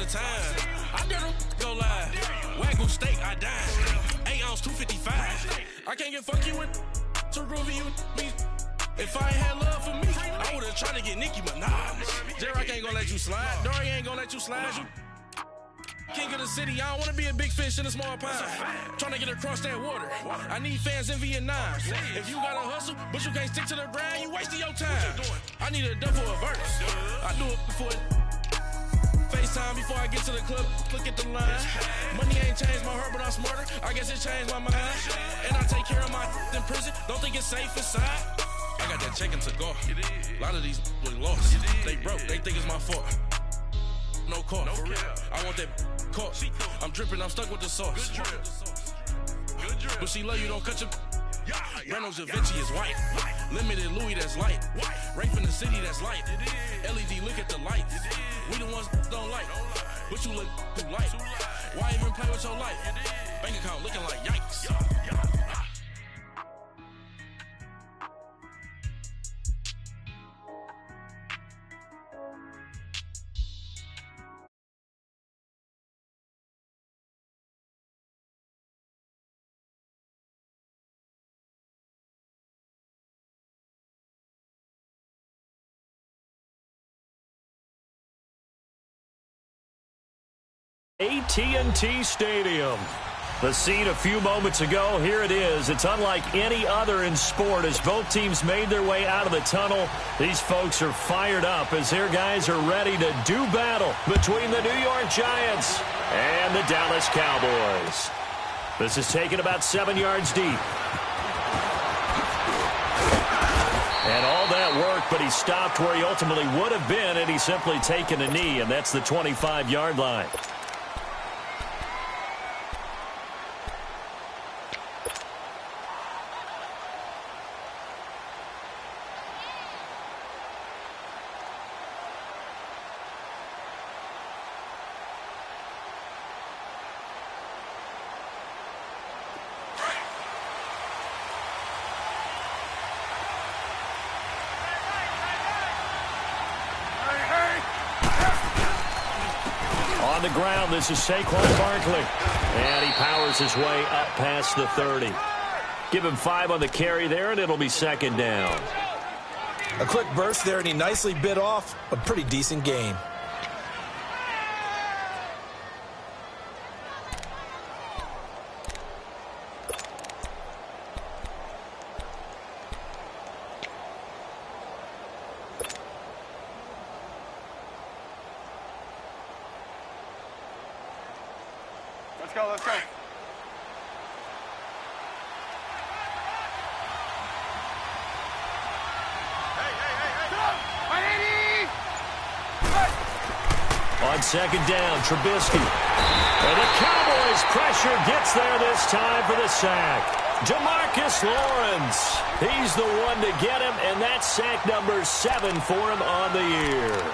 time. I dare them go live. Wagyu steak, I dine. 8 ounce, 255. I can't get fucky with too groovy you me. If I ain't had love for me, I would've tried to get Nicki Minaj. J-Rock ain't gonna let you slide. Dory ain't gonna let you slide. You king of the city, I don't wanna be a big fish in a small pond. Tryna get across that water. I need fans in Vietnam. If you gotta hustle, but you can't stick to the grind, you wasting your time. I need a double a verse. I do it before FaceTime before I get to the club. Look at the line. Money ain't changed my heart, but I'm smarter. I guess it changed my mind. And I take care of my in prison. Don't think it's safe inside. I got that check to go. A lot of these boys lost. They broke. They think it's my fault. No call, for real. I want that caught. I'm dripping, I'm stuck with the sauce. Good drip. But she love you, don't cut your. Reynolds Da Vinci is white. Limited Louis, that's light. Rape in the city, that's light. LED, look at the lights. We the ones don't like. But you look too light. Why even play with your life? Bank account looking like yikes. AT&T Stadium. The scene a few moments ago, here it is. It's unlike any other in sport as both teams made their way out of the tunnel. These folks are fired up as their guys are ready to do battle between the New York Giants and the Dallas Cowboys. This is taken about 7 yards deep. And all that work, but he stopped where he ultimately would have been had he simply taken a knee, and that's the 25-yard line. On the ground, this is Saquon Barkley. And he powers his way up past the 30. Give him 5 on the carry there, and it'll be second down. A quick burst there, and he nicely bit off a pretty decent gain. Let's go, let's go. On second down, Trubisky. And the Cowboys' pressure gets there this time for the sack. Demarcus Lawrence. He's the one to get him, and that's sack number 7 for him on the year.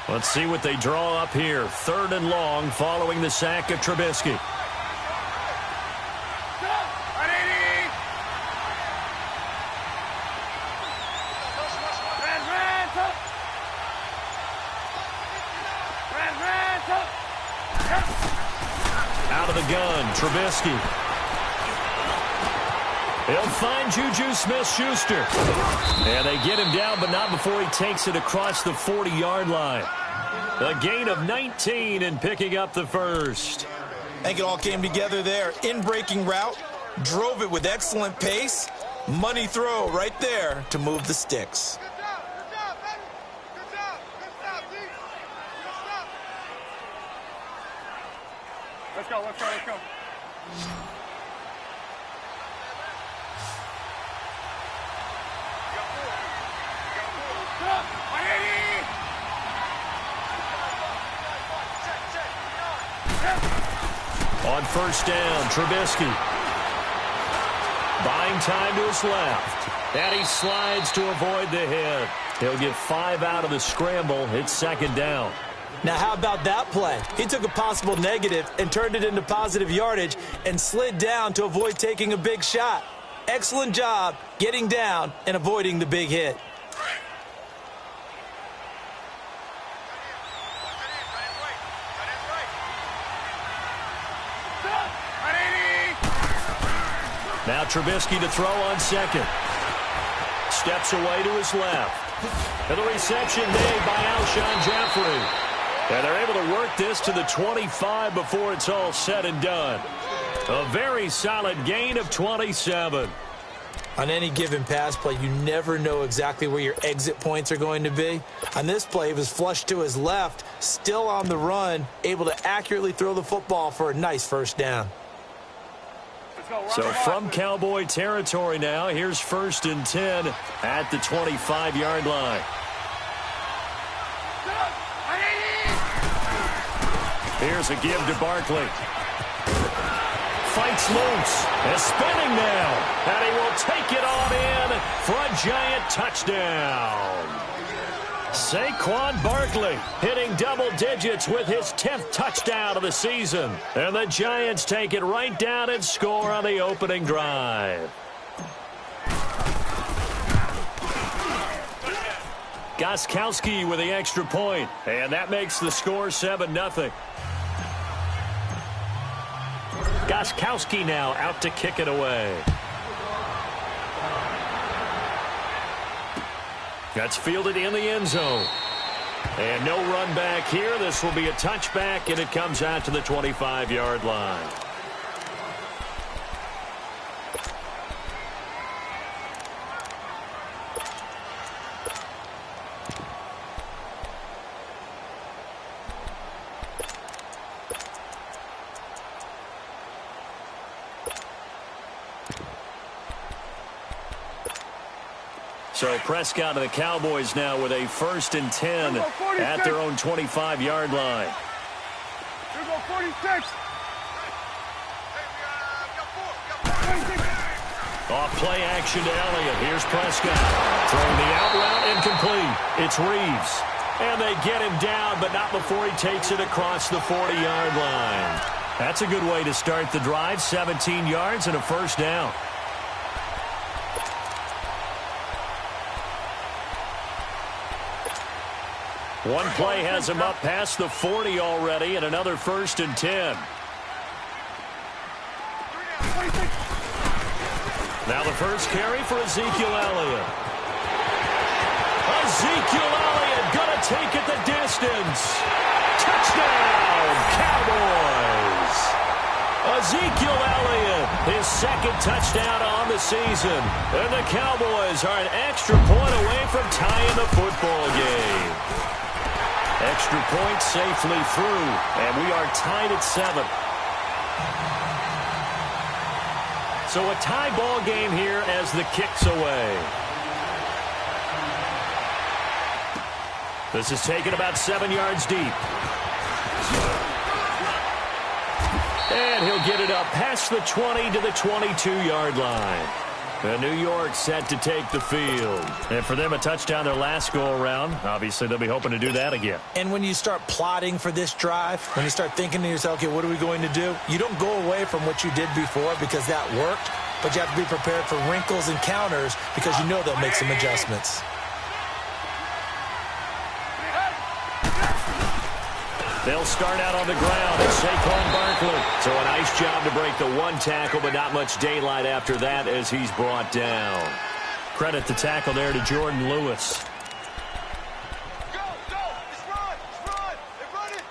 Let's see what they draw up here. 3rd and long following the sack of Trubisky. Out of the gun, Trubisky. He'll find Juju Smith-Schuster. And they get him down, but not before he takes it across the 40-yard line. A gain of 19 and picking up the first. I think it all came together there. In-breaking route, drove it with excellent pace. Money throw right there to move the sticks. Let's go, let's go, let's go. On first down, Trubisky. Buying time to his left. And he slides to avoid the hit. He'll get 5 out of the scramble. It's second down. Now, how about that play? He took a possible negative and turned it into positive yardage and slid down to avoid taking a big shot. Excellent job getting down and avoiding the big hit. Now Trubisky to throw on second. Steps away to his left. And the reception made by Alshon Jeffrey. And they're able to work this to the 25 before it's all said and done. A very solid gain of 27. On any given pass play, you never know exactly where your exit points are going to be. On this play, he was flushed to his left, still on the run, able to accurately throw the football for a nice first down. So from Cowboy territory now, here's 1st and 10 at the 25-yard line. Here's a give to Barkley. Fights loose. Is spinning now. And he will take it on in for a giant touchdown. Saquon Barkley hitting double digits with his 10th touchdown of the season. And the Giants take it right down and score on the opening drive. Gostkowski with the extra point. And that makes the score 7-0. Gostkowski now out to kick it away. That's fielded in the end zone. And no run back here. This will be a touchback, and it comes out to the 25-yard line. So Prescott and the Cowboys now with a 1st and 10 at their own 25-yard line. Here go 46. Off play action to Elliott. Here's Prescott. Throwing the out route incomplete. It's Reeves. And they get him down, but not before he takes it across the 40-yard line. That's a good way to start the drive. 17 yards and a first down. One play has him up past the 40 already, and another 1st and 10. Now the first carry for Ezekiel Elliott. Ezekiel Elliott gonna take it the distance. Touchdown, Cowboys! Ezekiel Elliott, his 2nd touchdown on the season. And the Cowboys are an extra point away from tying the football game. Extra point safely through, and we are tied at 7. So a tie ball game here as the kick's away. This is taken about 7 yards deep. And he'll get it up past the 20 to the 22-yard line. And New York set to take the field. And for them, a touchdown their last go-around. Obviously, they'll be hoping to do that again. And when you start plotting for this drive, when you start thinking to yourself, okay, what are we going to do? You don't go away from what you did before because that worked, but you have to be prepared for wrinkles and counters because you know they'll make some adjustments. They'll start out on the ground. It's Saquon Barkley. So a nice job to break the one tackle, but not much daylight after that as he's brought down. Credit the tackle there to Jordan Lewis. Go, go. Let's run. Let's run. They're running.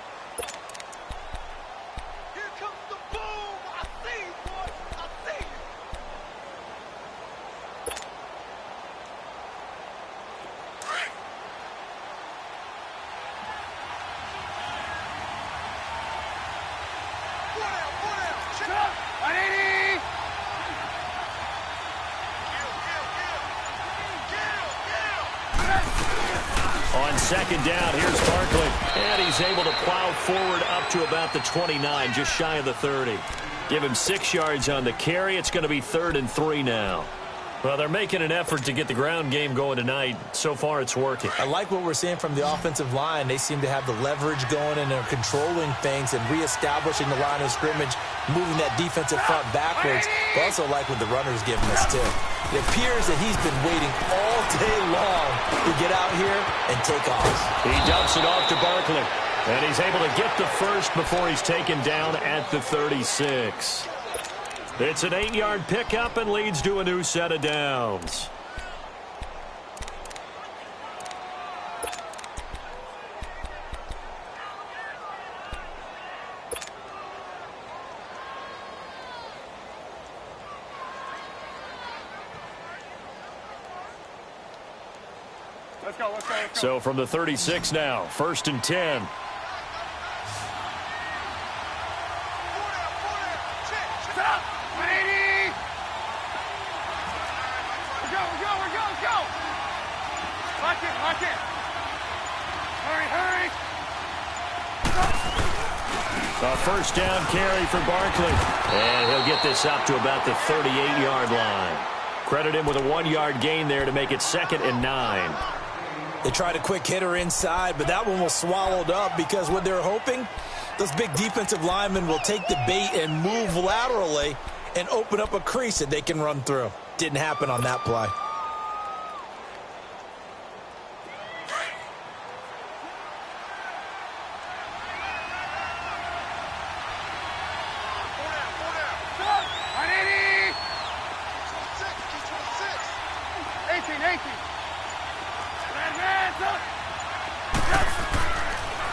Here comes the boom. I see you, boy. I see you. On second down, here's Barkley. And he's able to plow forward up to about the 29, just shy of the 30. Give him 6 yards on the carry. It's going to be 3rd and 3 now. Well, they're making an effort to get the ground game going tonight. So far, it's working. I like what we're seeing from the offensive line. They seem to have the leverage going, and they're controlling things and reestablishing the line of scrimmage, moving that defensive front backwards. I also like what the runner's giving us, too. It appears that he's been waiting all day long to get out here and take off. He dumps it off to Barkley, and he's able to get the first before he's taken down at the 36. It's an 8-yard pickup and leads to a new set of downs. Let's go. So from the 36 now, 1st and 10. Lock in. Hurry. A first down carry for Barkley. And he'll get this up to about the 38-yard line. Credit him with a 1-yard gain there to make it 2nd and 9. They tried a quick hitter inside, but that one was swallowed up because what they're hoping, those big defensive linemen will take the bait and move laterally and open up a crease that they can run through. Didn't happen on that play.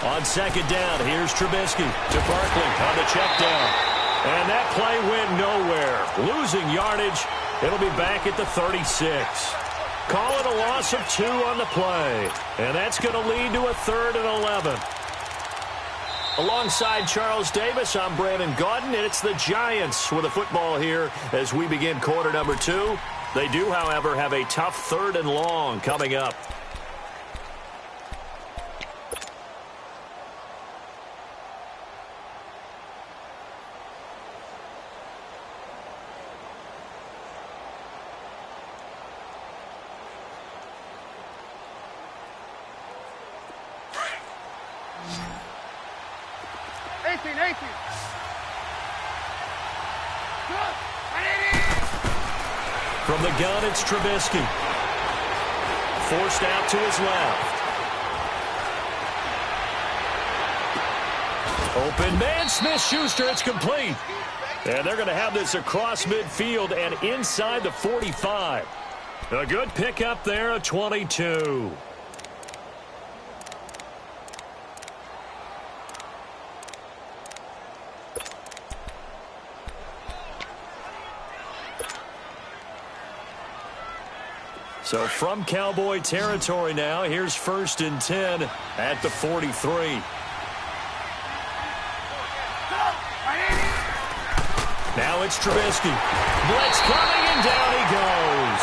On 2nd down, here's Trubisky to Barkley on the check down. And that play went nowhere. Losing yardage. It'll be back at the 36. Call it a loss of 2 on the play. And that's going to lead to a 3rd and 11. Alongside Charles Davis, I'm Brandon Gaudin, and it's the Giants with the football here as we begin quarter number 2. They do, however, have a tough 3rd and long coming up. From the gun, it's Trubisky. Forced out to his left. Open man, Smith-Schuster, it's complete. And they're going to have this across midfield and inside the 45. A good pickup there, a 22. So from Cowboy territory now, here's 1st and 10 at the 43. Now it's Trubisky. Blitz coming, and down he goes.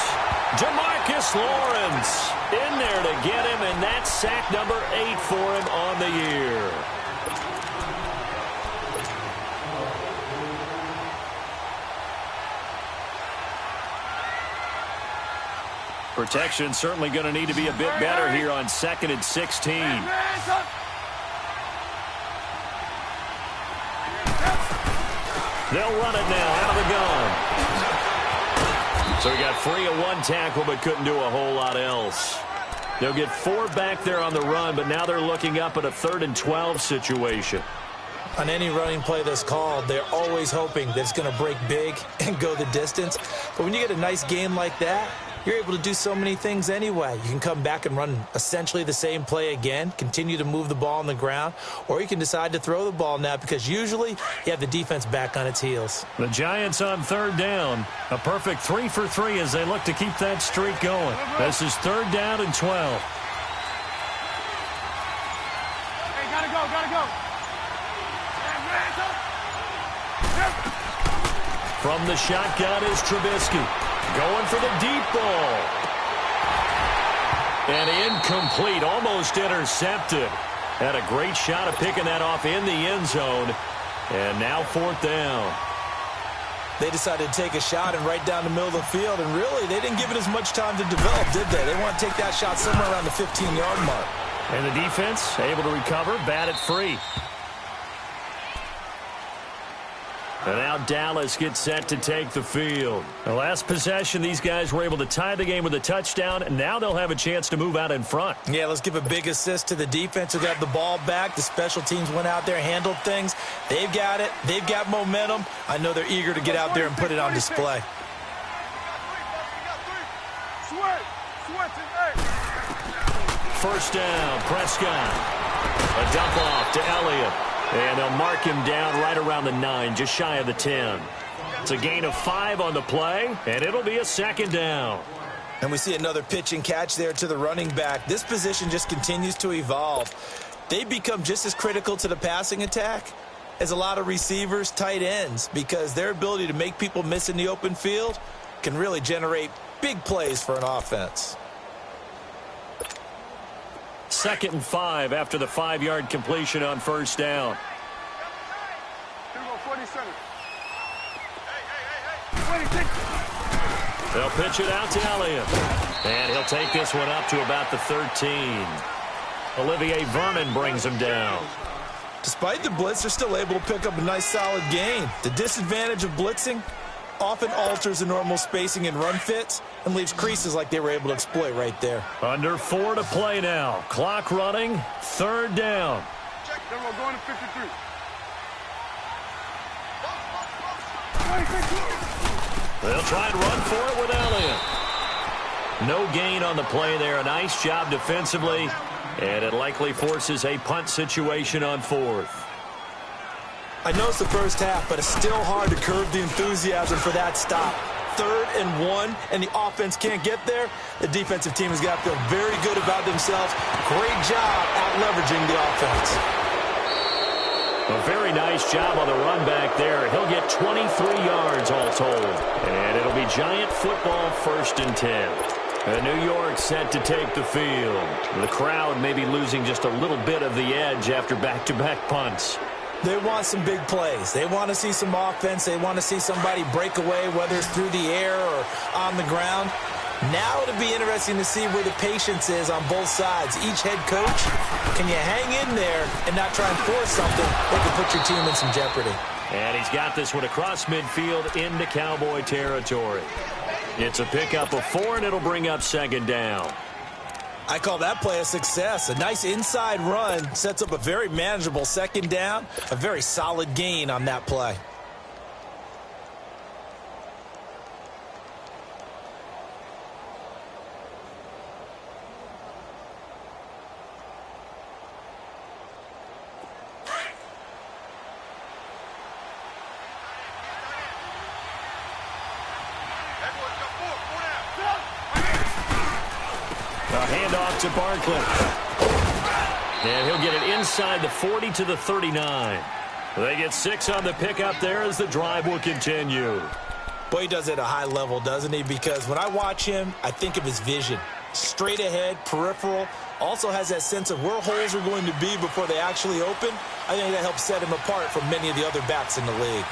Demarcus Lawrence in there to get him, and that's sack number 8 for him on the year. Protection certainly going to need to be a bit better here on 2nd and 16. They'll run it now out of the gun. So he got free of 1 tackle but couldn't do a whole lot else. They'll get 4 back there on the run, but now they're looking up at a 3rd and 12 situation. On any running play that's called, they're always hoping that it's going to break big and go the distance. But when you get a nice game like that, you're able to do so many things anyway. You can come back and run essentially the same play again, continue to move the ball on the ground, or you can decide to throw the ball now because usually you have the defense back on its heels. The Giants on 3rd down. A perfect 3 for 3 as they look to keep that streak going. This is 3rd down and 12. Hey, gotta go. From the shotgun is Trubisky. Going for the deep ball. And incomplete, almost intercepted. Had a great shot of picking that off in the end zone. And now 4th down. They decided to take a shot and right down the middle of the field, and really, they didn't give it as much time to develop, did they? They want to take that shot somewhere around the 15-yard mark. And the defense able to recover, bat it free. And now Dallas gets set to take the field. The last possession, these guys were able to tie the game with a touchdown, and now they'll have a chance to move out in front. Yeah, let's give a big assist to the defense who got the ball back. The special teams went out there, handled things. They've got it. They've got momentum. I know they're eager to get out there and put it on display. First down, Prescott. A dump off to Elliott. And they'll mark him down right around the 9, just shy of the 10. It's a gain of 5 on the play, and it'll be a second down. And we see another pitch and catch there to the running back. This position just continues to evolve. They become just as critical to the passing attack as a lot of receivers, tight ends, because their ability to make people miss in the open field can really generate big plays for an offense. 2nd and 5 after the 5-yard completion on first down. They'll pitch it out to Elliott. And he'll take this one up to about the 13. Olivier Vernon brings him down. Despite the blitz, they're still able to pick up a nice solid gain. The disadvantage of blitzing often alters the normal spacing and run fits and leaves creases like they were able to exploit right there. Under 4 to play now. Clock running. 3rd down. Check. Then we're going to 53. They'll try and run for it with Elliott. No gain on the play there. A nice job defensively. And it likely forces a punt situation on 4th. I know it's the first half, but it's still hard to curb the enthusiasm for that stop. 3rd and 1, and the offense can't get there. The defensive team has got to feel very good about themselves. Great job out-leveraging the offense. A very nice job on the run back there. He'll get 23 yards all told. And it'll be Giant football 1st and 10. And New York set to take the field. The crowd may be losing just a little bit of the edge after back-to-back punts. They want some big plays. They want to see some offense. They want to see somebody break away, whether it's through the air or on the ground. Now it'll be interesting to see where the patience is on both sides. Each head coach, can you hang in there and not try and force something that could put your team in some jeopardy? And he's got this one across midfield into Cowboy territory. It's a pickup of 4, and it'll bring up 2nd down. I call that play a success. A nice inside run sets up a very manageable 2nd down. A very solid gain on that play. Handoff to Barkley. And he'll get it inside the 40 to the 39. They get 6 on the pickup there as the drive will continue. Boy, he does it at a high level, doesn't he? Because when I watch him, I think of his vision. Straight ahead, peripheral. Also has that sense of where holes are going to be before they actually open. I think that helps set him apart from many of the other backs in the league.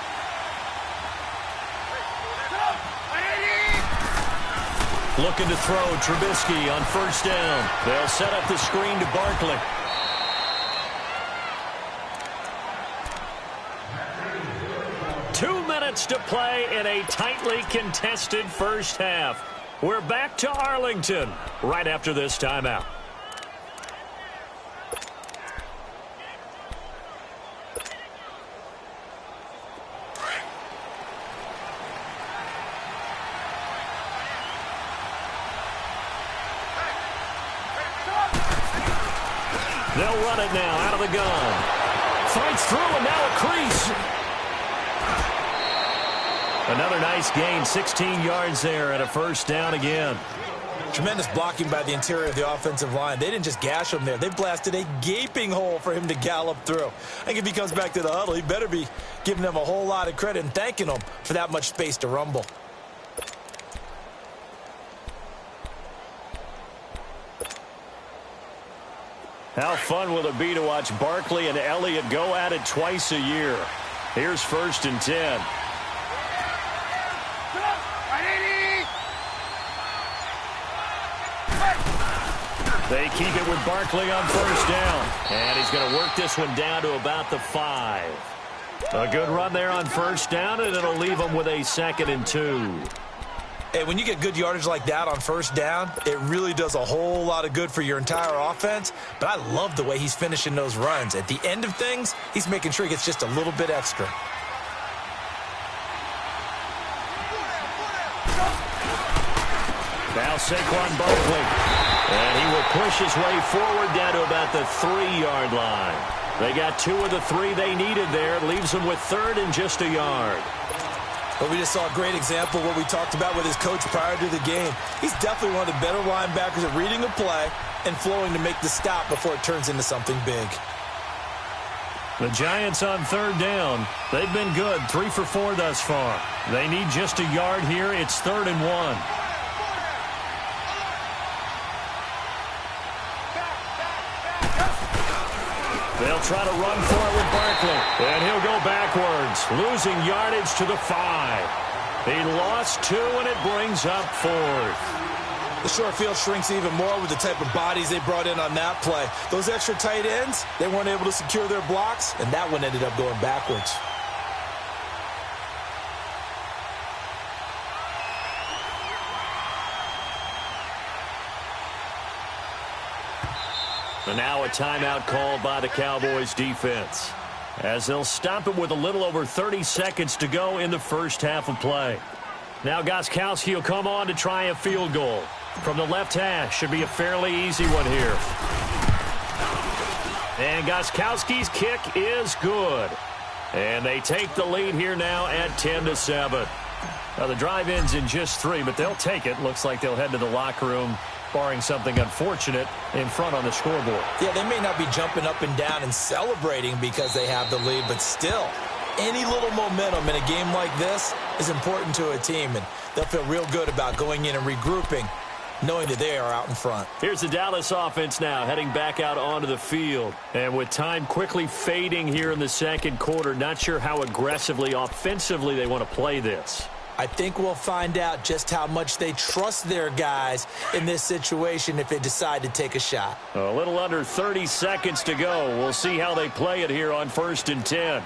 Looking to throw Trubisky on first down. They'll set up the screen to Barkley. Two minutes to play in a tightly contested first half. We're back to Arlington right after this timeout. They'll run it now out of the gun. Fights through and now a crease. Another nice gain, 16 yards there and a first down again. Tremendous blocking by the interior of the offensive line. They didn't just gash him there. They blasted a gaping hole for him to gallop through. I think if he comes back to the huddle, he better be giving them a whole lot of credit and thanking them for that much space to rumble. How fun will it be to watch Barkley and Elliott go at it twice a year? Here's 1st and 10. They keep it with Barkley on first down. And he's going to work this one down to about the 5. A good run there on first down, and it'll leave them with a 2nd and 2. Hey, when you get good yardage like that on first down, it really does a whole lot of good for your entire offense. But I love the way he's finishing those runs. At the end of things, he's making sure he gets just a little bit extra. Now Saquon Barkley. And he will push his way forward down to about the 3-yard line. They got 2 of the 3 they needed there. Leaves them with 3rd and just a yard. But we just saw a great example of what we talked about with his coach prior to the game. He's definitely one of the better linebackers at reading a play and flowing to make the stop before it turns into something big. The Giants on 3rd down. They've been good, 3 for 4 thus far. They need just a yard here. It's 3rd and 1. They'll try to run for it with Barkley. And he'll go backwards, losing yardage to the 5. He lost 2, and it brings up 4th. The short field shrinks even more with the type of bodies they brought in on that play. Those extra tight ends, they weren't able to secure their blocks, and that one ended up going backwards. And now a timeout called by the Cowboys defense, as they'll stop it with a little over 30 seconds to go in the first half of play. Now Gostkowski will come on to try a field goal. From the left hash, should be a fairly easy one here. And Gostkowski's kick is good. And they take the lead here now at 10-7. Now the drive ends in just 3, but they'll take it. Looks like they'll head to the locker room, barring something unfortunate, in front on the scoreboard. Yeah, they may not be jumping up and down and celebrating because they have the lead, but still, any little momentum in a game like this is important to a team, and they'll feel real good about going in and regrouping, knowing that they are out in front. Here's the Dallas offense now, heading back out onto the field. And with time quickly fading here in the second quarter, not sure how aggressively, offensively they want to play this. I think we'll find out just how much they trust their guys in this situation if they decide to take a shot. A little under 30 seconds to go. We'll see how they play it here on 1st and 10.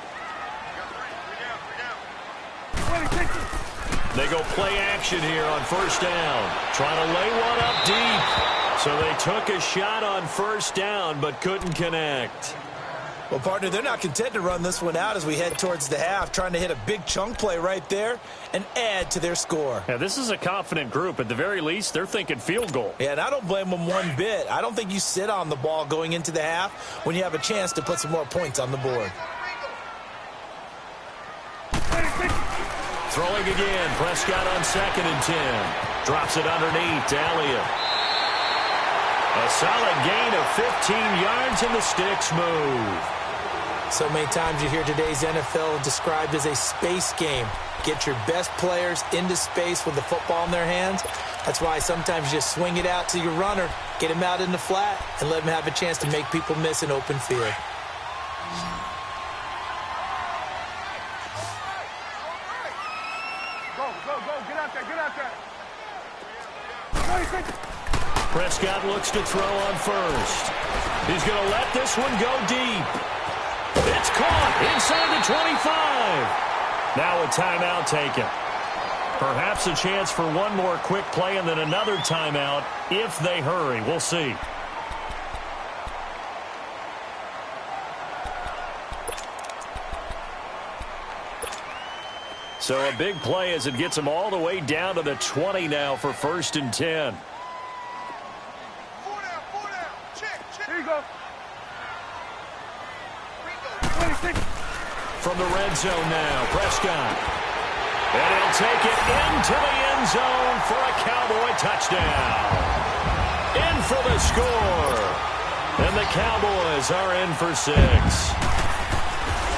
They go play action here on first down. Trying to lay one up deep. So they took a shot on first down but couldn't connect. Well, partner, they're not content to run this one out as we head towards the half, trying to hit a big chunk play right there and add to their score. Yeah, this is a confident group. At the very least, they're thinking field goal. Yeah, and I don't blame them one bit. I don't think you sit on the ball going into the half when you have a chance to put some more points on the board. Throwing again, Prescott on 2nd and 10. Drops it underneath to Elliott. A solid gain of 15 yards, and the sticks move. So many times you hear today's NFL described as a space game. Get your best players into space with the football in their hands. That's why sometimes you just swing it out to your runner, get him out in the flat, and let him have a chance to make people miss an open field. Get out there. Prescott looks to throw on first. He's going to let this one go deep. It's caught inside the 25. Now a timeout taken. Perhaps a chance for one more quick play and then another timeout if they hurry. We'll see. So a big play as it gets them all the way down to the 20 now for 1st and 10. Four down. Check. Here you go. From the red zone now, Prescott. And he'll take it into the end zone for a Cowboy touchdown. In for the score. And the Cowboys are in for 6.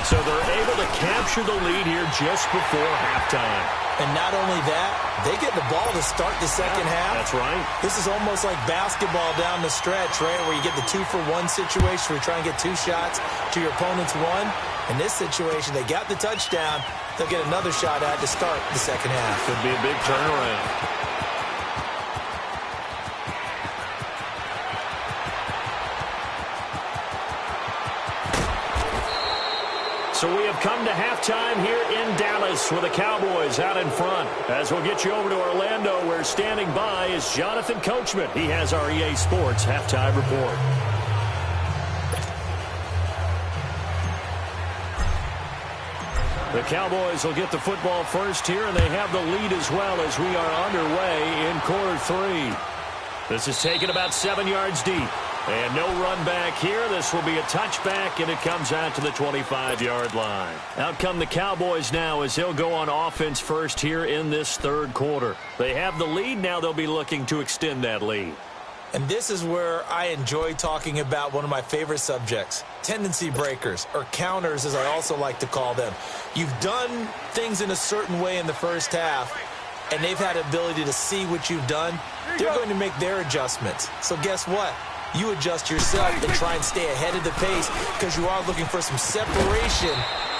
So they're able to capture the lead here just before halftime. And not only that, they get the ball to start the second half. That's right. This is almost like basketball down the stretch, right, where you get the 2-for-1 situation where you try and get 2 shots to your opponent's 1. In this situation, they got the touchdown. They'll get another shot at to start the second half. Could be a big turnaround. So we have come to halftime here in Dallas with the Cowboys out in front. As we'll get you over to Orlando, where standing by is Jonathan Coachman. He has our EA Sports halftime report. The Cowboys will get the football first here, and they have the lead as well as we are underway in quarter 3. This is taken about 7 yards deep. And no run back here. This will be a touchback, and it comes out to the 25-yard line. Out come the Cowboys now as they'll go on offense first here in this third quarter. They have the lead. Now they'll be looking to extend that lead. And this is where I enjoy talking about one of my favorite subjects, tendency breakers, or counters as I also like to call them. You've done things in a certain way in the first half, and they've had the ability to see what you've done. They're going to make their adjustments. So guess what? You adjust yourself and try and stay ahead of the pace because you are looking for some separation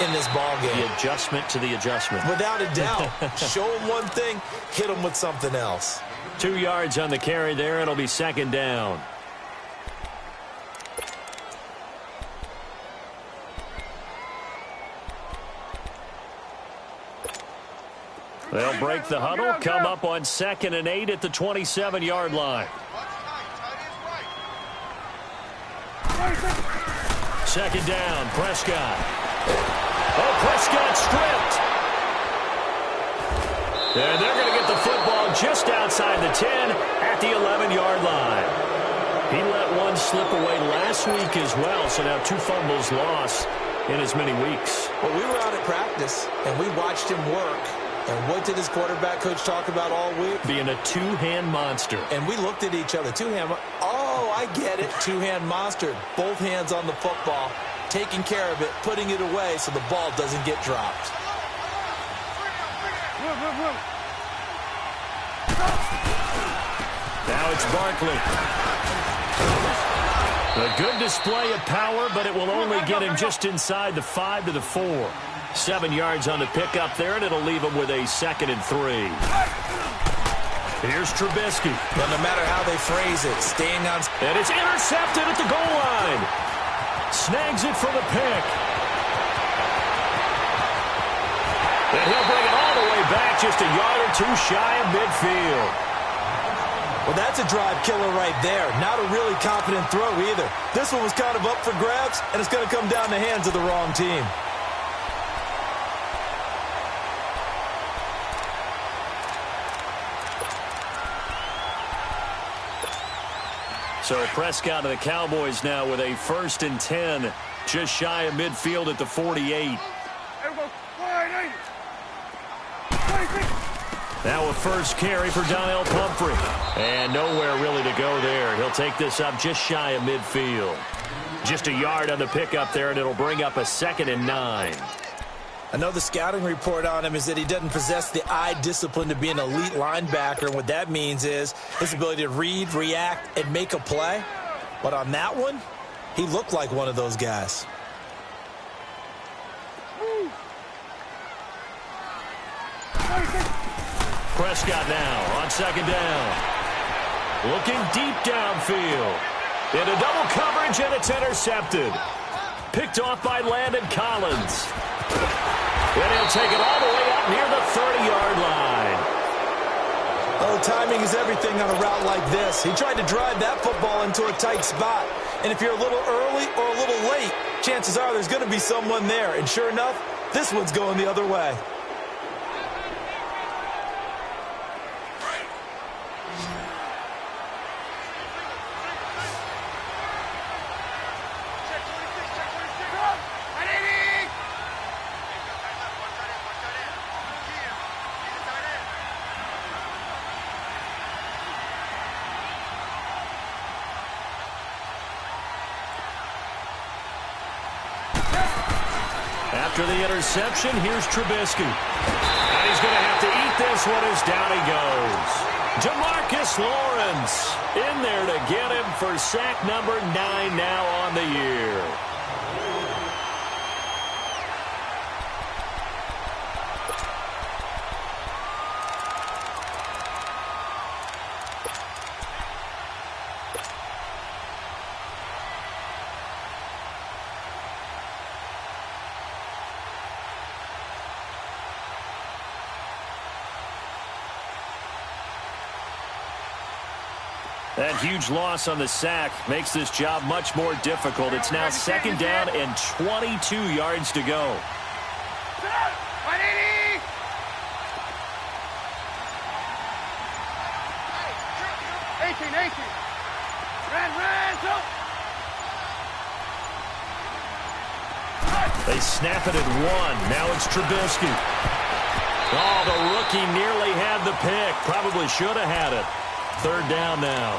in this ball game. The adjustment to the adjustment. Without a doubt. Show them one thing, hit them with something else. 2 yards on the carry there. It'll be second down. They'll break the huddle, come up on 2nd and 8 at the 27-yard line. Second down, Prescott. Oh, Prescott stripped. And they're going to get the football just outside the 10 at the 11-yard line. He let one slip away last week as well, so now 2 fumbles lost in as many weeks. Well, we were out at practice, and we watched him work. And what did his quarterback coach talk about all week? Being a two-hand monster. And we looked at each other. Oh, I get it. Two-hand monster. Both hands on the football, taking care of it, putting it away so the ball doesn't get dropped. Now it's Barkley. A good display of power, but it will only get him just inside the 5 to the 4. 7 yards on the pickup there, and it'll leave him with a 2nd and 3. Here's Trubisky. Well, no matter how they phrase it, staying on... And it's intercepted at the goal line. Snags it for the pick. And he'll bring it all the way back, just a yard or 2 shy of midfield. Well, that's a drive killer right there. Not a really confident throw either. This one was kind of up for grabs, and it's going to come down the hands of the wrong team. So Prescott of the Cowboys now with a 1st and 10, just shy of midfield at the 48. Now a first carry for Donnell Pumphrey. And nowhere really to go there. He'll take this up just shy of midfield. Just a yard on the pickup there, and it'll bring up a 2nd and 9. I know the scouting report on him is that he doesn't possess the eye discipline to be an elite linebacker. And what that means is his ability to read, react, and make a play. But on that one, he looked like one of those guys. Prescott now on 2nd down. Looking deep downfield. Into double coverage, and it's intercepted. Picked off by Landon Collins. And he'll take it all the way up near the 30-yard line. Oh, timing is everything on a route like this. He tried to drive that football into a tight spot. And if you're a little early or a little late, chances are there's going to be someone there. And sure enough, this one's going the other way. After the interception, here's Trubisky. And he's going to have to eat this one as down he goes. Demarcus Lawrence in there to get him for sack number 9 now on the year. That huge loss on the sack makes this job much more difficult. It's now 2nd down and 22 yards to go. 180! Hey, 18. Ran, go! They snap it at 1. Now it's Trubisky. Oh, the rookie nearly had the pick. Probably should have had it. 3rd down now.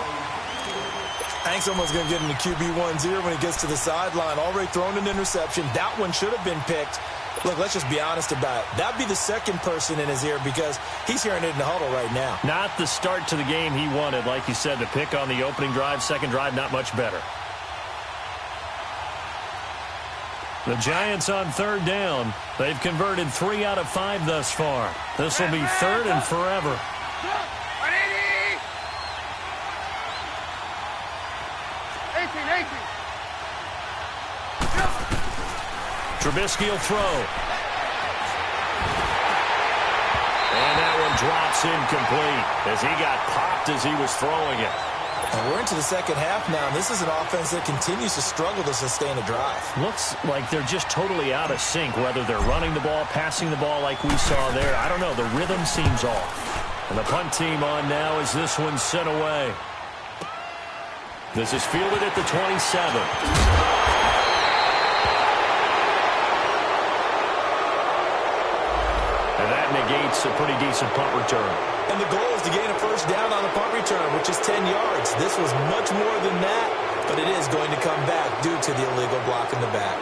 Hank's almost going to get into QB1-0 when he gets to the sideline. Already thrown an interception. That one should have been picked. Look, let's just be honest about it. That'd be the second person in his ear because he's hearing it in the huddle right now. Not the start to the game he wanted. Like you said, the pick on the opening drive, second drive, not much better. The Giants on 3rd down. They've converted 3 out of 5 thus far. This will be 3rd and forever. 180! 18. Trubisky will throw. And that one drops incomplete as he got popped as he was throwing it. And we're into the second half now, and this is an offense that continues to struggle to sustain a drive. Looks like they're just totally out of sync, whether they're running the ball, passing the ball like we saw there. I don't know. The rhythm seems off. And the punt team on now as this one's sent away. This is fielded at the 27. And that negates a pretty decent punt return. And the goal is to gain a 1st down on the punt return, which is 10 yards. This was much more than that, but it is going to come back due to the illegal block in the back.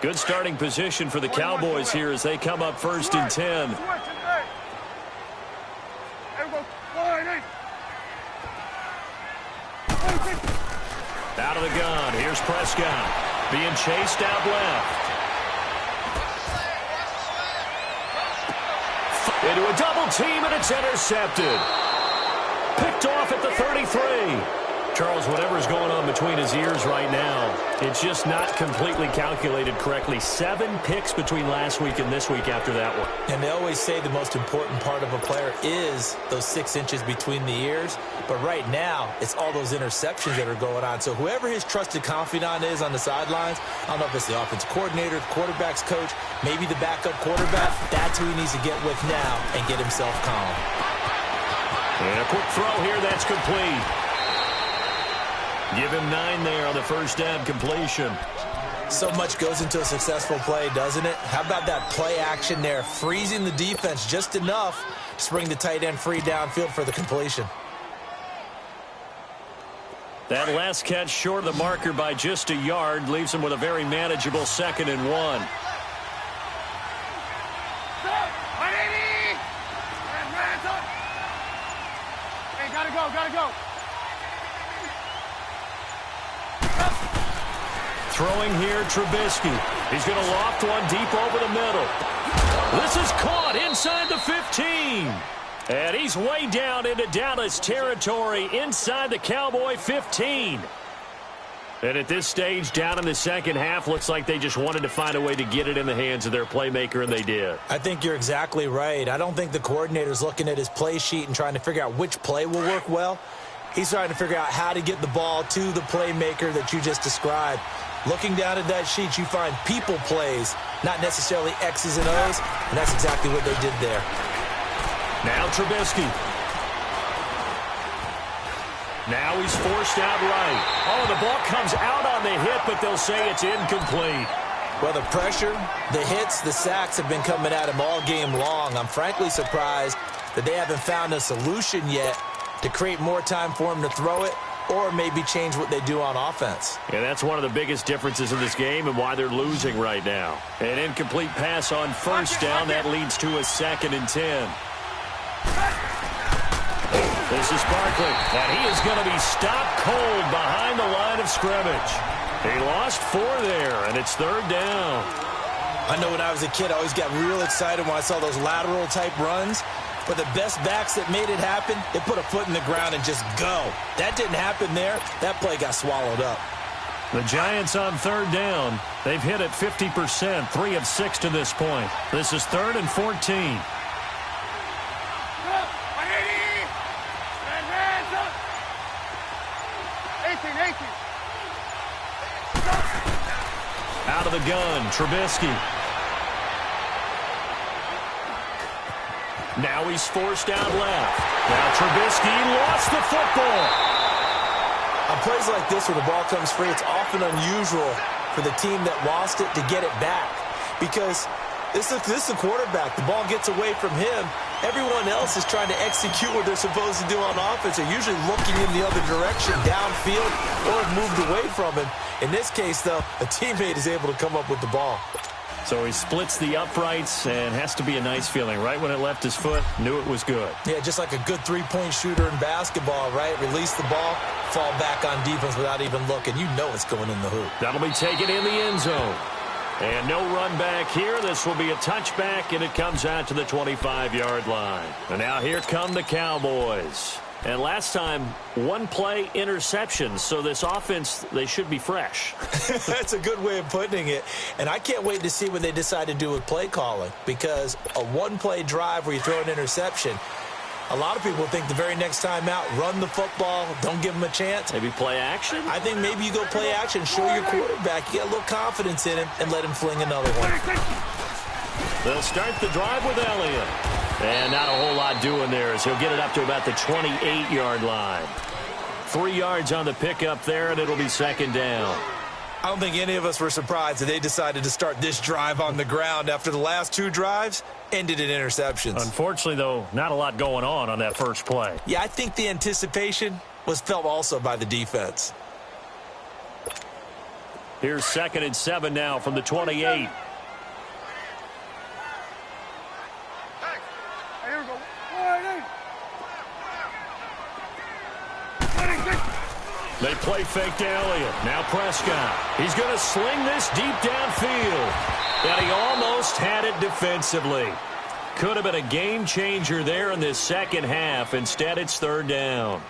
Good starting position for the Cowboys here as they come up 1st and 10. Out of the gun. Here's Prescott. Being chased out left. Into a double team, and it's intercepted. Picked off at the 33. Charles, whatever's going on between his ears right now, it's just not completely calculated correctly. 7 picks between last week and this week after that one. And they always say the most important part of a player is those 6 inches between the ears. But right now, it's all those interceptions that are going on. So whoever his trusted confidant is on the sidelines, I don't know if it's the offensive coordinator, the quarterback's coach, maybe the backup quarterback, that's who he needs to get with now and get himself calm. And a quick throw here, that's complete. Give him 9 there on the 1st down completion. So much goes into a successful play, doesn't it? How about that play action there, freezing the defense just enough to bring the tight end free downfield for the completion. That last catch short of the marker by just a yard leaves him with a very manageable 2nd and 1. 180! Hey, gotta go. Throwing here, Trubisky. He's going to loft one deep over the middle. This is caught inside the 15. And he's way down into Dallas territory inside the Cowboy 15. And at this stage, down in the second half, looks like they just wanted to find a way to get it in the hands of their playmaker, and they did. I think you're exactly right. I don't think the coordinator's looking at his play sheet and trying to figure out which play will work well. He's trying to figure out how to get the ball to the playmaker that you just described. Looking down at that sheet, you find people plays, not necessarily X's and O's, and that's exactly what they did there. Now Trubisky. Now he's forced out right. Oh, the ball comes out on the hit, but they'll say it's incomplete. Well, the pressure, the hits, the sacks have been coming at him all game long. I'm frankly surprised that they haven't found a solution yet to create more time for him to throw it, or maybe change what they do on offense. And that's one of the biggest differences in this game and why they're losing right now. An incomplete pass on 1st down. That leads to a 2nd and 10. This is Barkley, and he is going to be stopped cold behind the line of scrimmage. He lost 4 there, and it's 3rd down. I know when I was a kid, I always got real excited when I saw those lateral-type runs. But the best backs that made it happen, they put a foot in the ground and just go. That didn't happen there. That play got swallowed up. The Giants on third down. They've hit it 50%, 3 of 6 to this point. This is 3rd and 14. Out of the gun, Trubisky. Now he's forced out left. Now Trubisky lost the football. On plays like this where the ball comes free, it's often unusual for the team that lost it to get it back. Because this is the quarterback. The ball gets away from him. Everyone else is trying to execute what they're supposed to do on offense. They're usually looking in the other direction, downfield, or have moved away from him. In this case, though, a teammate is able to come up with the ball. So he splits the uprights, and has to be a nice feeling. Right when it left his foot, knew it was good. Yeah, just like a good three-point shooter in basketball, right? Release the ball, fall back on defense without even looking. You know it's going in the hoop. That'll be taken in the end zone. And no run back here. This will be a touchback, and it comes out to the 25-yard line. And now here come the Cowboys. And last time, one-play interceptions. So this offense, they should be fresh. That's a good way of putting it. And I can't wait to see what they decide to do with play calling. Because a one-play drive where you throw an interception, a lot of people think the very next time out, run the football, don't give them a chance. Maybe play action? I think maybe you go play action, show your quarterback, you get a little confidence in him, and let him fling another one. They'll start the drive with Elliott. And not a whole lot doing there as he'll get it up to about the 28-yard line. 3 yards on the pickup there, and it'll be second down. I don't think any of us were surprised that they decided to start this drive on the ground after the last 2 drives ended in interceptions. Unfortunately, though, not a lot going on that first play. Yeah, I think the anticipation was felt also by the defense. Here's 2nd and 7 now from the 28. They play fake to Elliott. Now Prescott. He's going to sling this deep downfield. And he almost had it defensively. Could have been a game changer there in this second half. Instead, it's 3rd down.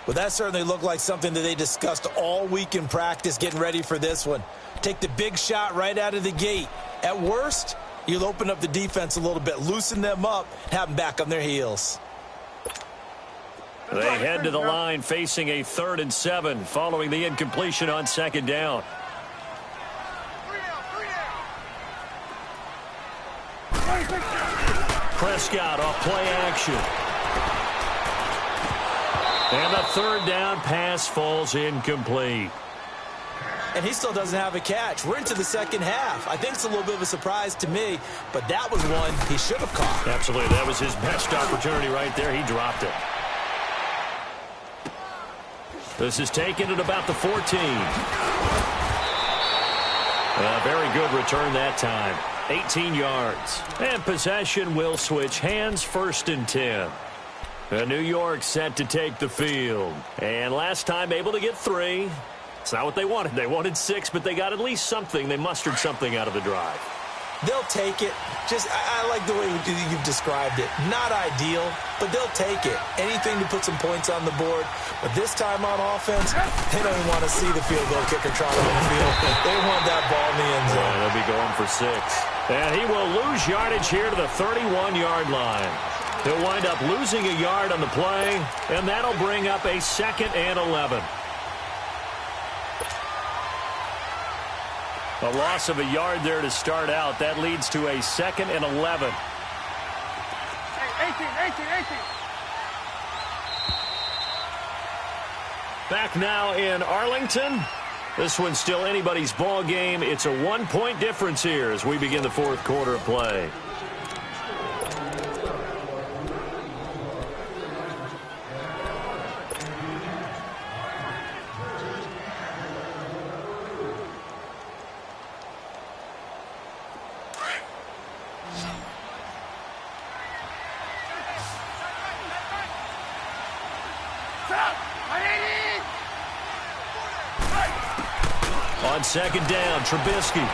Well, that certainly looked like something that they discussed all week in practice getting ready for this one. Take the big shot right out of the gate. At worst, you'll open up the defense a little bit, loosen them up, have them back on their heels. They head to the line facing a 3rd and 7 following the incompletion on 2nd down. Prescott off play action. And the 3rd down pass falls incomplete. And he still doesn't have a catch. We're into the second half. I think it's a little bit of a surprise to me, but that was one he should have caught. Absolutely. That was his best opportunity right there. He dropped it. This is taken at about the 14. A very good return that time. 18 yards. And possession will switch hands, 1st and 10. New York set to take the field. And last time able to get 3. It's not what they wanted. They wanted 6, but they got at least something. They mustered something out of the drive. They'll take it. I like the way you've described it. Not ideal, but they'll take it. Anything to put some points on the board. But this time on offense, they don't even want to see the field goal kicker trot on the field. They want that ball in the end zone. Yeah, they'll be going for 6. And he will lose yardage here to the 31-yard line. He'll wind up losing a yard on the play, and that'll bring up a 2nd and 11. A loss of a yard there to start out. That leads to a 2nd and 11. 18. Back now in Arlington. This one's still anybody's ball game. It's a 1-point difference here as we begin the 4th quarter of play. On 2nd down, Trubisky.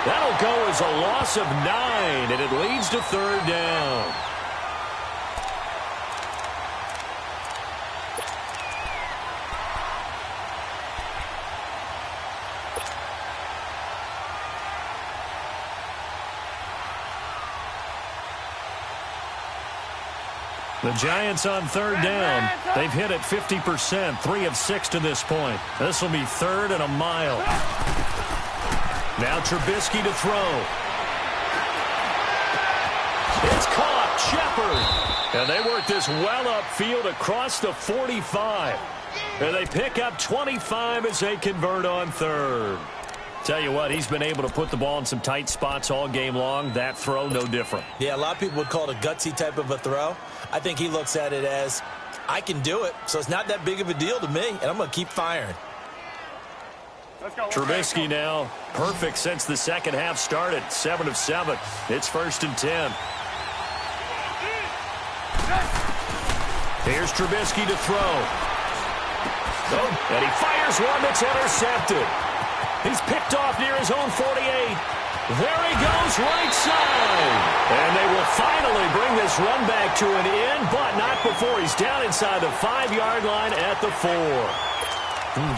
That'll go as a loss of 9, and it leads to third down. The Giants on third down. They've hit it 50%, 3 of 6 to this point. This will be third and a mile. Now Trubisky to throw. It's caught. Shepard. And they work this well upfield across the 45. And they pick up 25 as they convert on third. Tell you what, he's been able to put the ball in some tight spots all game long. That throw, no different. Yeah, a lot of people would call it a gutsy type of a throw. I think he looks at it as, I can do it, so it's not that big of a deal to me, and I'm going to keep firing. Trubisky now, perfect since the second half started. 7 of 7. It's 1st and 10. Here's Trubisky to throw. Oh, and he fires one that's intercepted. He's picked off near his own 48. There he goes, right side. And they will finally bring this run back to an end, but not before he's down inside the 5-yard line at the 4.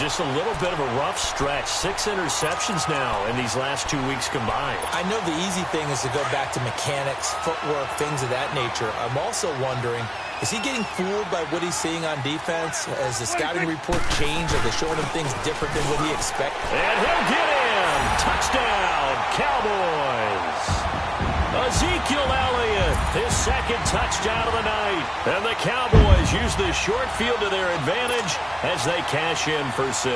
Just a little bit of a rough stretch. 6 interceptions now in these last 2 weeks combined. I know the easy thing is to go back to mechanics, footwork, things of that nature. I'm also wondering, is he getting fooled by what he's seeing on defense? Has the scouting report changed? Are they showing him things different than what he expected? And he'll get in. Touchdown, Cowboys. Ezekiel Elliott, his second touchdown of the night. And the Cowboys use this short field to their advantage as they cash in for 6.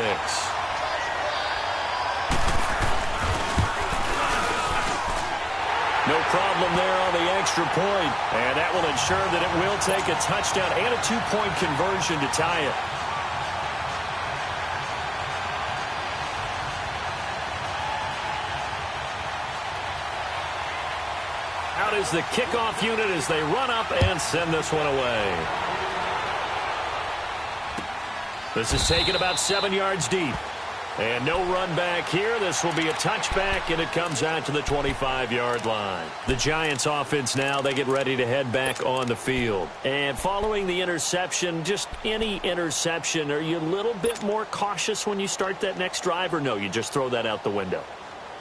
No problem there on the extra point. And that will ensure that it will take a touchdown and a 2-point conversion to tie it. Out is the kickoff unit as they run up and send this one away. This is taken about 7 yards deep. And no run back here. This will be a touchback, and it comes out to the 25-yard line. The Giants offense now, they get ready to head back on the field. And following the interception, just any interception, are you a little bit more cautious when you start that next drive, or no, you just throw that out the window?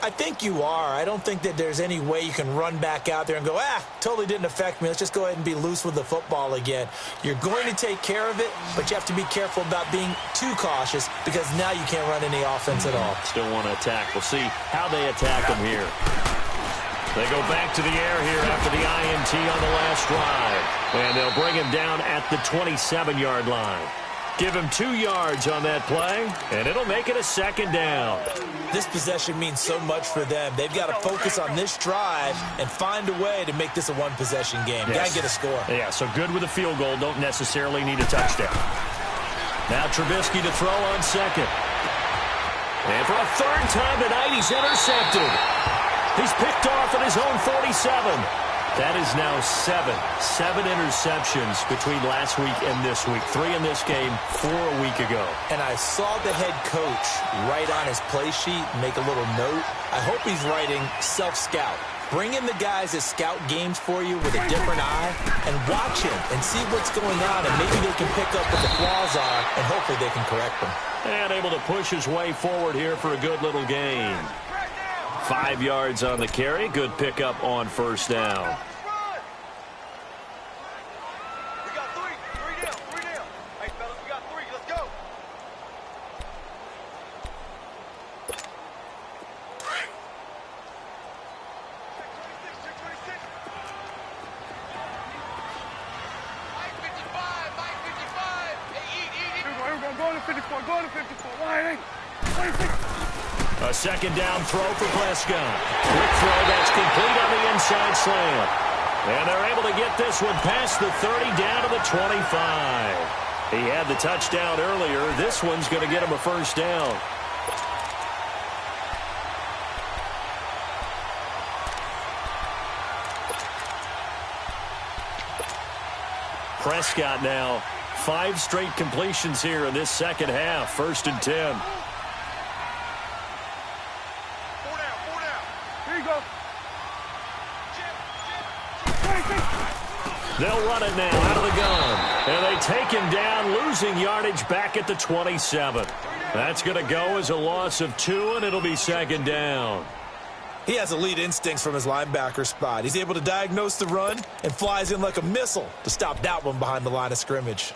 I think you are. I don't think that there's any way you can run back out there and go, totally didn't affect me. Let's just go ahead and be loose with the football again. You're going to take care of it, but you have to be careful about being too cautious because now you can't run any offense at all. Still want to attack. We'll see how they attack them here. They go back to the air here after the INT on the last drive. And they'll bring him down at the 27-yard line. Give him 2 yards on that play, and it'll make it a 2nd down. This possession means so much for them. They've got to focus on this drive and find a way to make this a one-possession game. Yes. Got to get a score. Yeah, so good with a field goal. Don't necessarily need a touchdown. Now Trubisky to throw on 2nd. And for a 3rd time tonight, he's intercepted. He's picked off at his own 47. That is now 7 interceptions between last week and this week. 3 in this game, 4 a week ago. And I saw the head coach write on his play sheet, make a little note. I hope he's writing self-scout. Bring in the guys that scout games for you with a different eye and watch him and see what's going on, and maybe they can pick up what the flaws are, and hopefully they can correct them. And able to push his way forward here for a good little gain. 5 yards on the carry. Good pickup on 1st down. We got 3. 3 down. 3 down. Hey, fellas, we got 3. Let's go. Check 26. Mike 55. Mike 55. Hey, eat. Go to 54. Go to 54. Why? 26. A 2nd down throw for Prescott. Quick throw that's complete on the inside slant. And they're able to get this one past the 30 down to the 25. He had the touchdown earlier. This one's going to get him a 1st down. Prescott now 5 straight completions here in this 2nd half. 1st and 10. 4 down. 4 down. They'll run it now out of the gun. And they take him down, losing yardage back at the 27. That's going to go as a loss of 2, and it'll be second down. He has elite instincts from his linebacker spot. He's able to diagnose the run and flies in like a missile to stop that one behind the line of scrimmage.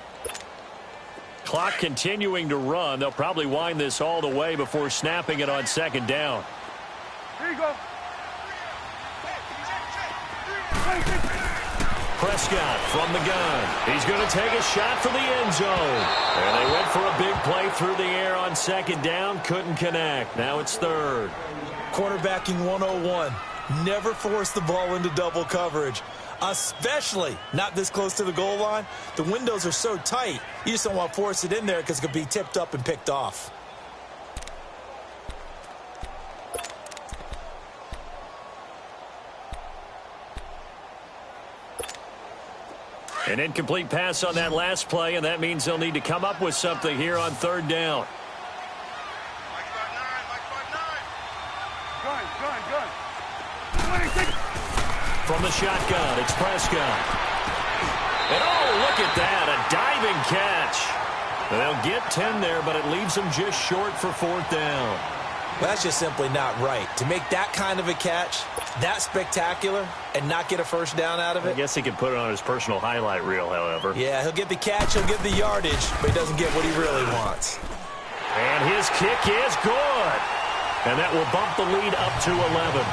Clock continuing to run. They'll probably wind this all the way before snapping it on second down. Here you go. Prescott from the gun. He's going to take a shot for the end zone. And they went for a big play through the air on second down. Couldn't connect. Now it's third. Quarterbacking 101. Never force the ball into double coverage, especially not this close to the goal line. The windows are so tight, you just don't want to force it in there because it could be tipped up and picked off. An incomplete pass on that last play, and that means they'll need to come up with something here on third down. Gun. From the shotgun, it's Prescott. And oh, look at that, a diving catch. And they'll get 10 there, but it leaves them just short for fourth down. Well, that's just simply not right. To make that kind of a catch, that spectacular, and not get a first down out of it. I guess he could put it on his personal highlight reel, however. Yeah, he'll get the catch, he'll get the yardage, but he doesn't get what he really wants. And his kick is good. And that will bump the lead up to 11.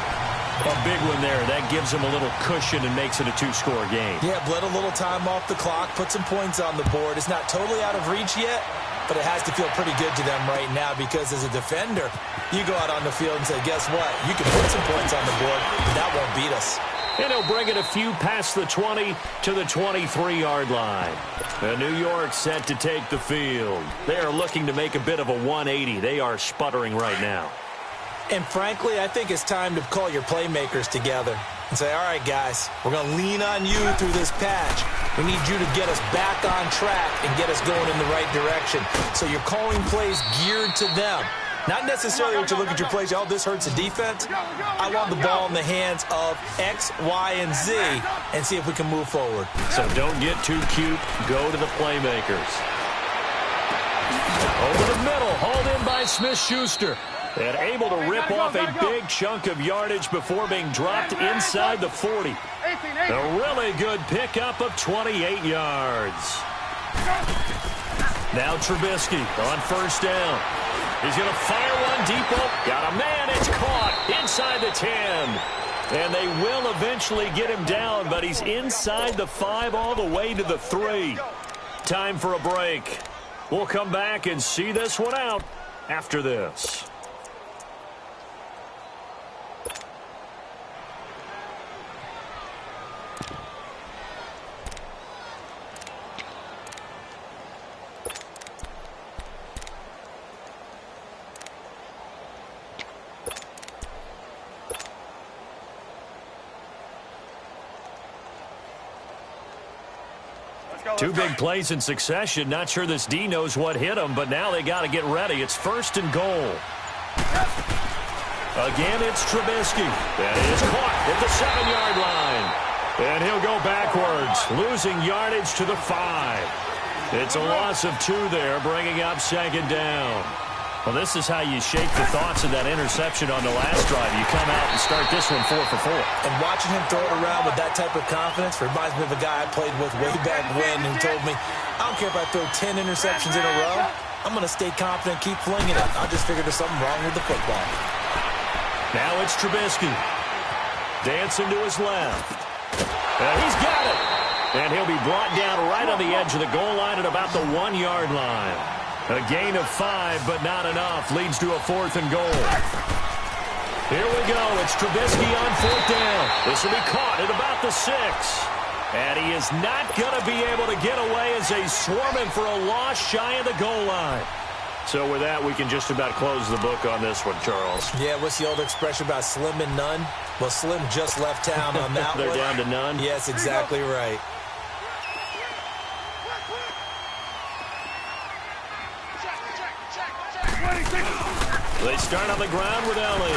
A big one there. That gives him a little cushion and makes it a 2-score game. Yeah, bled a little time off the clock, put some points on the board. It's not totally out of reach yet, but it has to feel pretty good to them right now because as a defender, you go out on the field and say, guess what? You can put some points on the board, but that won't beat us. And he'll bring it a few past the 20 to the 23-yard line. And New York set to take the field. They are looking to make a bit of a 180. They are sputtering right now. And frankly, I think it's time to call your playmakers together and say, all right, guys, we're going to lean on you through this patch. We need you to get us back on track and get us going in the right direction. So you're calling plays geared to them. Not necessarily what you look at your plays, oh, this hurts the defense. I want the ball in the hands of X, Y, and Z and see if we can move forward. So don't get too cute. Go to the playmakers. Over the middle, hauled in by Smith-Schuster. And able to rip off a big chunk of yardage before being dropped inside the 40. A really good pickup of 28 yards. Now Trubisky on first down. He's going to fire one deep. Got a man. It's caught inside the 10. And they will eventually get him down, but he's inside the 5 all the way to the 3. Time for a break. We'll come back and see this one out after this. Two big plays in succession. Not sure this D knows what hit him, but now they got to get ready. It's first and goal. Again, it's Trubisky. That is caught at the 7-yard line. And he'll go backwards, losing yardage to the 5. It's a loss of 2 there, bringing up second down. Well, this is how you shake the thoughts of that interception on the last drive. You come out and start this one 4 for 4. And watching him throw it around with that type of confidence reminds me of a guy I played with way back when who told me, I don't care if I throw 10 interceptions in a row. I'm going to stay confident, keep flinging it. I just figured there's something wrong with the football. Now it's Trubisky. Dancing to his left. And he's got it. And he'll be brought down right on the edge of the goal line at about the 1-yard line. A gain of 5, but not enough. Leads to a 4th and goal. Here we go. It's Trubisky on 4th down. This will be caught at about the 6. And he is not going to be able to get away as they swarm him for a loss shy of the goal line. So with that, we can just about close the book on this one, Charles. Yeah, what's the old expression about slim and none? Well, Slim just left town on that They're one. down to none? Yes, exactly right. They start on the ground with Elliott.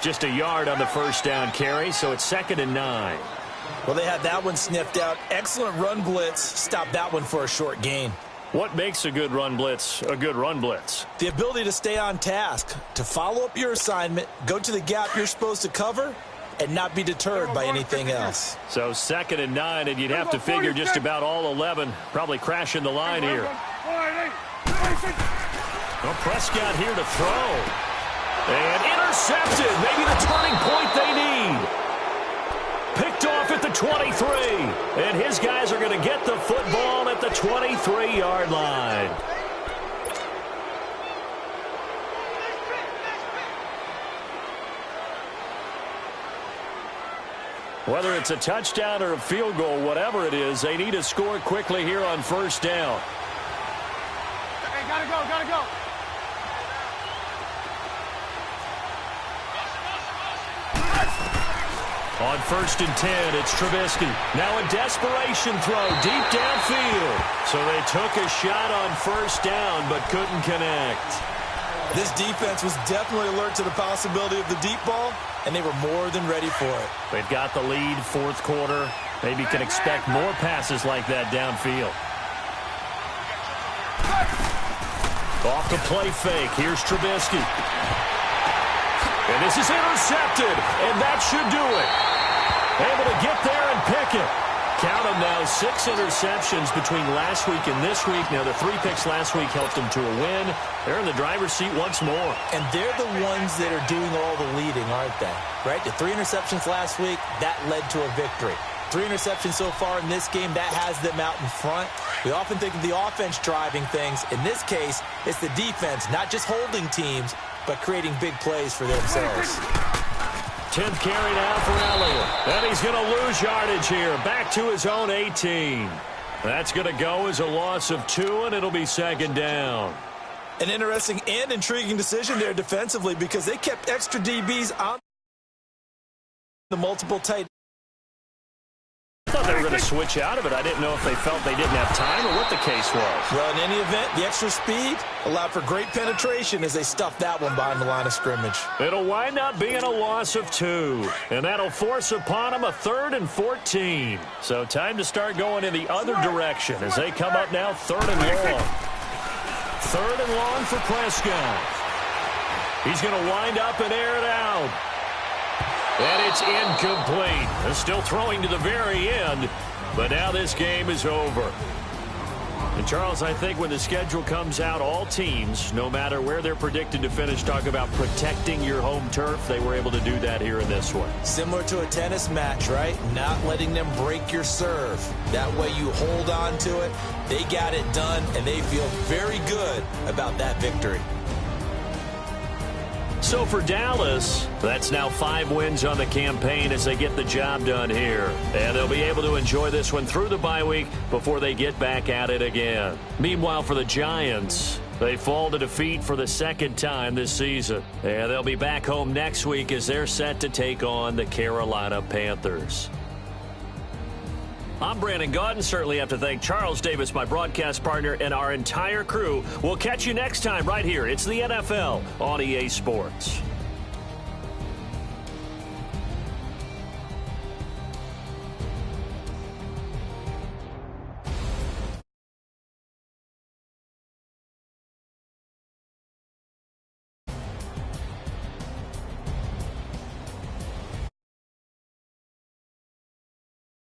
Just a yard on the first down carry, so it's 2nd and 9. Well, they had that one sniffed out. Excellent run blitz. Stopped that one for a short gain. What makes a good run blitz a good run blitz? The ability to stay on task, to follow up your assignment, go to the gap you're supposed to cover, and not be deterred by anything else. So 2nd and 9, and you'd have to figure just about all 11 probably crashing the line here. Well, Prescott here to throw. And intercepted. Maybe the turning point they need. Picked off at the 23. And his guys are going to get the football at the 23-yard line. Whether it's a touchdown or a field goal, whatever it is, they need to score quickly here on first down. Hey, gotta go. On 1st and 10, it's Trubisky. Now a desperation throw deep downfield. So they took a shot on first down but couldn't connect. This defense was definitely alert to the possibility of the deep ball, and they were more than ready for it. They've got the lead, 4th quarter. Maybe can expect more passes like that downfield. Off the play fake. Here's Trubisky. And this is intercepted, and that should do it. Able to get there and pick it. Count them now, 6 interceptions between last week and this week. Now, the 3 picks last week helped them to a win. They're in the driver's seat once more. And they're the ones that are doing all the leading, aren't they? Right? The 3 interceptions last week, that led to a victory. 3 interceptions so far in this game, that has them out in front. We often think of the offense driving things. In this case, it's the defense, not just holding teams, but creating big plays for themselves. 10th carry now for Elliott. And he's going to lose yardage here. Back to his own 18. That's going to go as a loss of 2, and it'll be 2nd down. An interesting and intriguing decision there defensively because they kept extra DBs on the multiple tight. I thought they were going to switch out of it. I didn't know if they felt they didn't have time or what the case was. Well, in any event, the extra speed allowed for great penetration as they stuffed that one behind the line of scrimmage. It'll wind up being a loss of 2, and that'll force upon them a 3rd and 14. So time to start going in the other direction as they come up now 3rd and long. 3rd and long for Prescott. He's going to wind up and air it out. And it's incomplete. They're still throwing to the very end, but now this game is over. And, Charles, I think when the schedule comes out, all teams, no matter where they're predicted to finish, talk about protecting your home turf. They were able to do that here in this one. Similar to a tennis match, right? Not letting them break your serve. That way you hold on to it. They got it done, and they feel very good about that victory. So for Dallas, that's now 5 wins on the campaign as they get the job done here. And they'll be able to enjoy this one through the bye week before they get back at it again. Meanwhile, for the Giants, they fall to defeat for the 2nd time this season. And they'll be back home next week as they're set to take on the Carolina Panthers. I'm Brandon Gaudin. Certainly have to thank Charles Davis, my broadcast partner, and our entire crew. We'll catch you next time right here. It's the NFL on EA Sports.